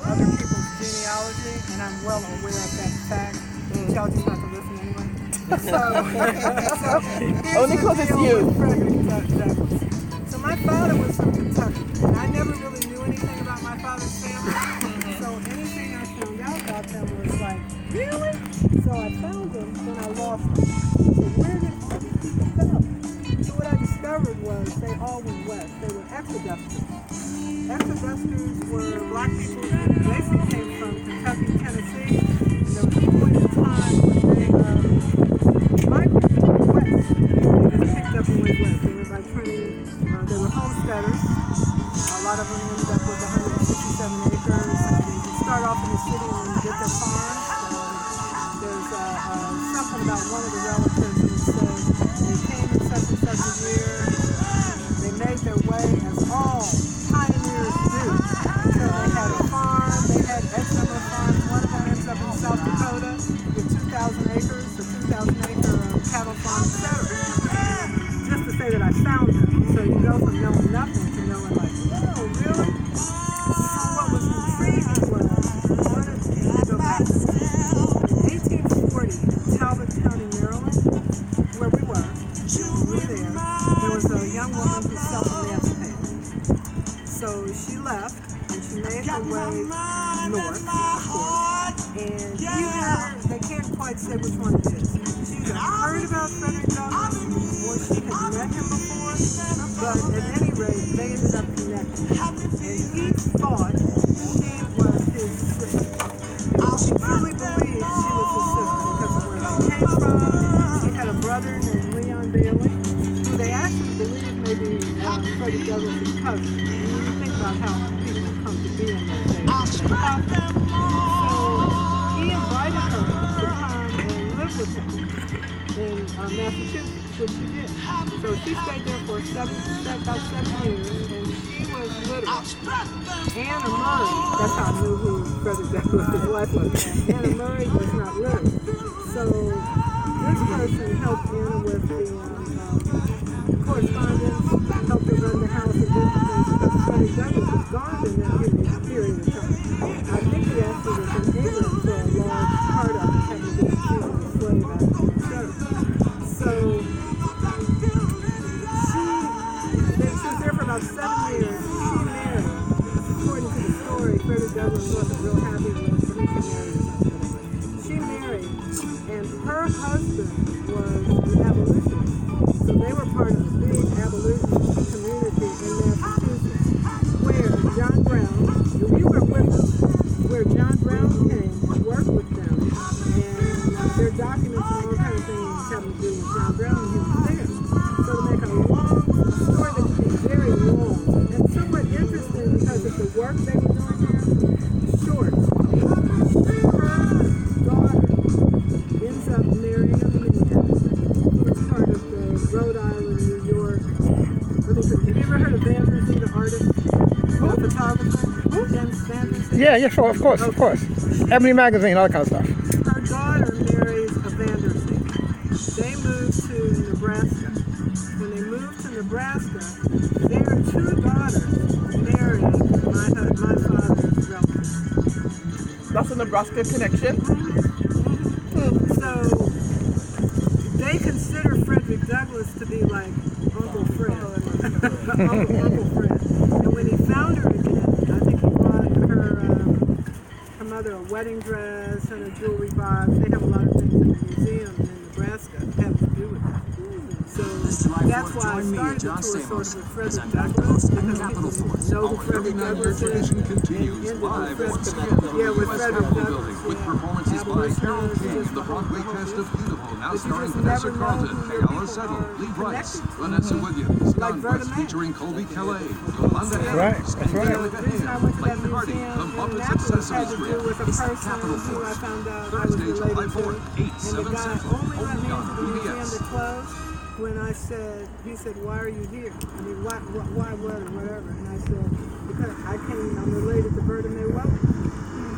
other people's genealogy, and I'm well aware of that fact. Y'all just have to listen anyway. Only because it's you. So my father was from Kentucky, and I never really knew anything about my father's family. So anything I found out about them was like, really? So I found them, then I lost them. So where did all these people go? So what I discovered was they all went west. They were exodusters. Exodusters were black people who basically came from Kentucky, Tennessee. And there was a point in time when they migrated west. They picked up and went west. They were like they were homesteaders. A lot of them ended up with 167 acres. They start off in the city and get their farms. There's something about one of the relatives who said they came in such and such a year. They made their way as all pioneers do. So they had a farm, they had X number of farms. One of them ends up in South Dakota with 2,000 acres, a 2,000 acre cattle farm, etc. Just to say that I found them. So you go from knowing nothing to knowing like, oh, really? So what was intriguing was, I wanted to go back to 1840 in Talbot County, Maryland, where we were there was a young woman who self-emancipated. So she left and she made her way north, of course, and they can't quite say which one it is. She either heard about Frederick Douglass or she had met him before, but at any rate, they ended up connecting. And he thought she was his sister. She truly believed she was his sister because of where they came from. He had a brother named Leon Bailey, who they actually believe may be Frederick Douglass' cousin. And you think about how people come to be in those days. So he invited her to come and live with him in Massachusetts, which she did. So she stayed there for about 7 years, and she was literate. Anna Murray, that's how I knew who Frederick Douglass' wife was. Anna Murray was not literate. So this person helped Anna with the correspondence, helped her run the house and different things, because Frederick Douglass was gone in that period of time. I think he actually was in England for a large part of it, having been a slave out of So she was there for about 7 years. She married. According to the story, Frederick Douglass wasn't real happy with her, so she married, and her husband was an abolitionist. So they were part of a big abolitionist community in Massachusetts, where John Brown, you were with us, where John Brown came to work with them, and their documents and all kinds of things having to do with John Brown, and he was there. So to make a long story that could be very long, and somewhat interesting because of the work they were doing here, short. Her daughter ends up marrying a man who was part of the Rhode Island, New York. Have you ever heard of Vandersea, the artist? The photographer? James Vandersea? Yeah, sure, of course. Ebony Magazine, all that kind of stuff. Her daughter marries a Vandersea. They moved to Nebraska. When they moved to Nebraska, their two daughters married my father's relative. That's a Nebraska connection. So they consider Frederick Douglass to be like Uncle Fred. Uncle Fred. And when he found her again, I think he bought her mother a wedding dress and a jewelry box. They have a lot of things in the museum in Nebraska that have to do with that. So that's why I started the tour sort of with Frederick Douglass, because people know who Frederick Douglass is. Continues live once again from the U.S. Capitol building with performances by Carol King, the Broadway cast of Beautiful, now starring Vanessa Carlton, Ayala Settle, Lee Brice, Vanessa Williams, Don West featuring Colby Calais, Yolanda Adams, and Angelica Hale, Blake Carty, The Muppets of Sesame Street. It's the Capitol Force. Thursday, July 4th, 8, 7 Central, only on PBS. When I said, he said, why are you here? I mean, why what, or whatever. And I said, because I'm related to Berta Mae Welton.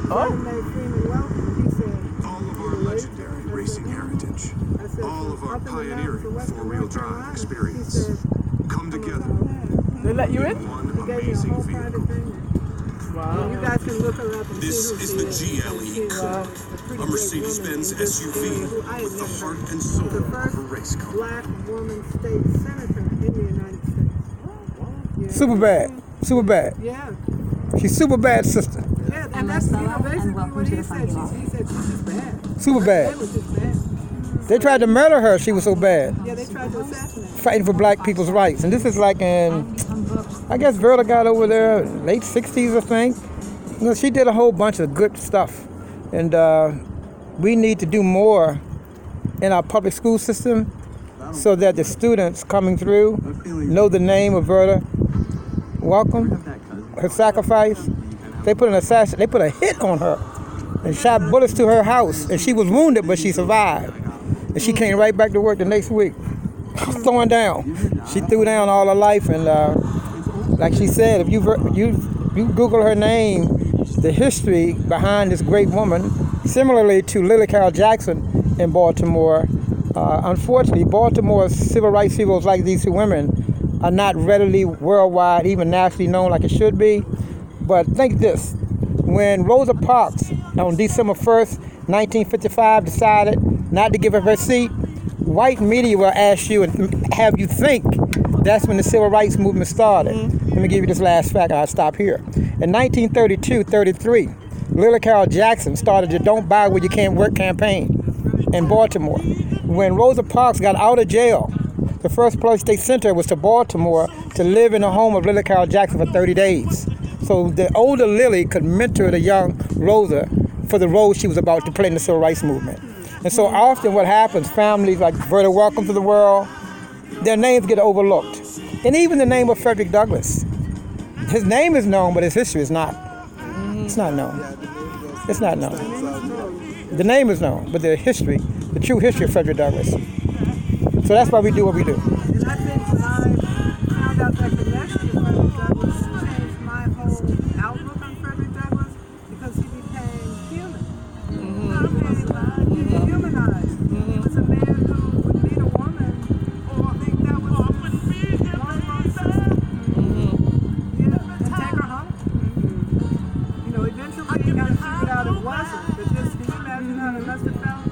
Berta Mae Freeman Welton. And he said, all of our legendary racing heritage, all of our pioneering four-wheel drive experience, come together. They let you in? One amazing vehicle. Wow. You guys can look her up and This see who is she the is. GLE She's Coupe, pretty a great Mercedes-Benz woman in this SUV area who I had with the never heart heard. and She's soul the of first a race car. black woman state senator in the United States. Yeah. Super bad. Super bad. Yeah. She's super bad sister. Yeah, and that's basically what he said. He said she's just bad. Super They bad. was just bad. They tried to murder her. She was so bad. Yeah, they tried to assassinate her. Fighting for black people's rights. And this is like in, I guess Verda got over there late 60s, I think. You know, she did a whole bunch of good stuff. And we need to do more in our public school system so that the students coming through know the name of Verda. Welcome. Her sacrifice. They put a hit on her and shot bullets to her house. And she was wounded, but she survived. And she came right back to work the next week, throwing down. She threw down all her life, and like she said, if you Google her name, the history behind this great woman, similarly to Lily Carroll Jackson in Baltimore, unfortunately, Baltimore's civil rights heroes like these two women are not readily worldwide, even nationally known like it should be. But think this, when Rosa Parks on December 1st, 1955 decided not to give up her seat, white media will ask you and have you think that's when the civil rights movement started. Let me give you this last fact, I'll stop here. In 1932-33, Lily Carroll Jackson started the Don't Buy Where You Can't Work campaign in Baltimore. When Rosa Parks got out of jail, the first place they sent her was to Baltimore to live in the home of Lily Carroll Jackson for 30 days. So the older Lily could mentor the young Rosa for the role she was about to play in the civil rights movement. And so often what happens, families like Verda Welcome to the World, their names get overlooked. And even the name of Frederick Douglass. His name is known, but his history is not. It's not known. It's not known. The name is known, but the history, the true history of Frederick Douglass. So that's why we do what we do. And I think when I found out that connection to Frederick Douglass changed my whole outlook on Frederick Douglass because he became human. He became humanized. He was a man who would meet a woman and think that was long sister. Yeah, and take her home. You know, eventually he kind of figured out it wasn't, but just can you imagine how it must have felt?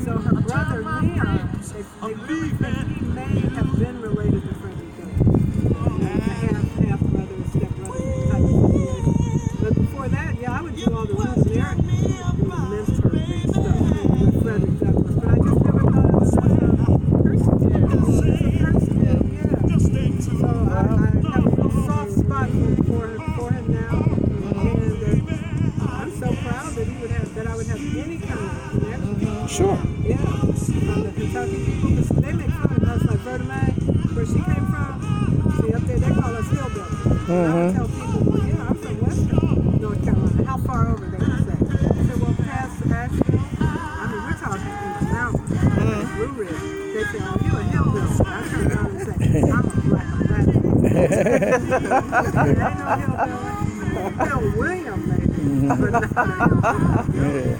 So her brother Leon, they really think he may have been related to Frederick Douglass. Half brother, stepbrother type of situation. But before that, yeah, I would do all the lyric mentoring stuff with Frederick Douglass. But I just never thought it was a person. So I have a soft spot for him now. And I'm so proud that I would have any kind of connection. Sure. Yeah, from the Kentucky people, 'cause they make fun of us like Verda May, where she came from. See, up there they call us hillbilly. And I would tell people, well, yeah, I'm from Western North Carolina. How far over they would say? I said, well, past Asheville. I mean, we're talking in the mountains, Blue Ridge. They say, oh, you a hillbilly. I turn around and say, I'm a black Ain't no hillbilly. Bill William, maybe, but not a hillbilly.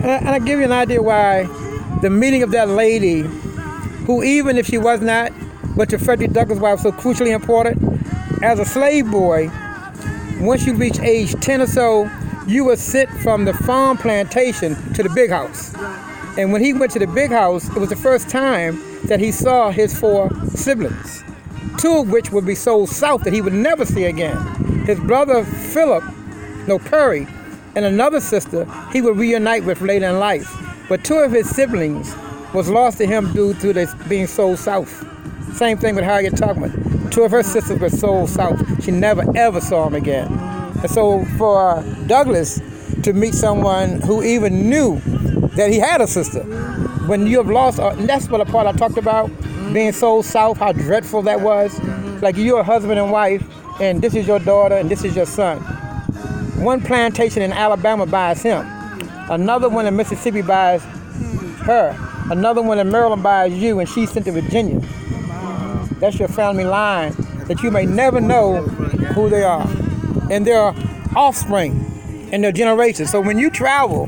And I give you an idea why the meeting of that lady, who even if she was not, but to Frederick Douglass, why it was so crucially important, as a slave boy, once you reach age 10 or so, you were sent from the farm plantation to the big house. And when he went to the big house, it was the first time that he saw his 4 siblings, 2 of which would be sold south that he would never see again. His brother Perry, and another sister he would reunite with later in life. But 2 of his siblings was lost to him due to this being sold south. Same thing with Harriet Tubman. 2 of her sisters were sold south. She never ever saw him again. And so for Douglass to meet someone who even knew that he had a sister, when you have lost, and that's what the part I talked about, being sold south, how dreadful that was. Like you're a husband and wife, and this is your daughter, and this is your son. One plantation in Alabama buys him. Another one in Mississippi buys her. Another one in Maryland buys you, and she's sent to Virginia. That's your family line that you may never know who they are. And their offspring and their generations. So when you travel,